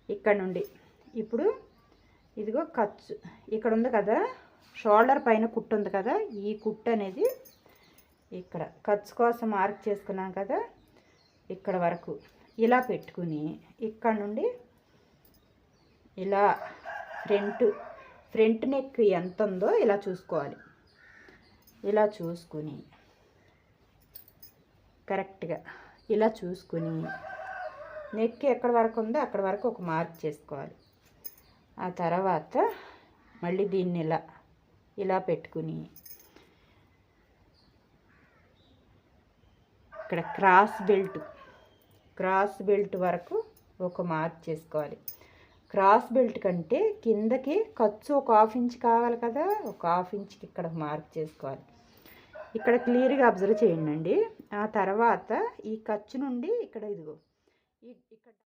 ఇక్కడ నుండి ఇప్పుడు ఇదిగో ఖర్చు ఇక్కడ ఉంది కదా, షోల్డర్ పైన కుట్టు ఉంది కదా, ఈ కుట్టు అనేది ఇక్కడ ఖర్చు కోసం మార్క్ చేసుకున్నాం కదా, ఇక్కడ వరకు ఇలా పెట్టుకుని ఇక్కడ నుండి ఇలా ఫ్రంట్ నెక్ ఎంత ఉందో ఇలా చూసుకోవాలి. ఇలా చూసుకుని కరెక్ట్గా ఇలా చూసుకుని నెక్ ఎక్కడ వరకు ఉందో అక్కడ వరకు ఒక మార్క్ చేసుకోవాలి. ఆ తర్వాత మళ్ళీ దీన్ని ఇలా పెట్టుకుని ఇక్కడ క్రాస్ బెల్ట్ వరకు ఒక మార్క్ చేసుకోవాలి. క్రాస్ బెల్ట్ కంటే కిందకి ఖర్చు ఒక 1/2 ఇంచ్ కావాలి కదా, ఒక 1/2 ఇంచ్కి ఇక్కడ మార్క్ చేసుకోవాలి. ఇక్కడ క్లియర్గా అబ్జర్వ్ చేయండి. ఆ తర్వాత ఈ ఖర్చు నుండి ఇక్కడ ఇదిగో ఇక్కడ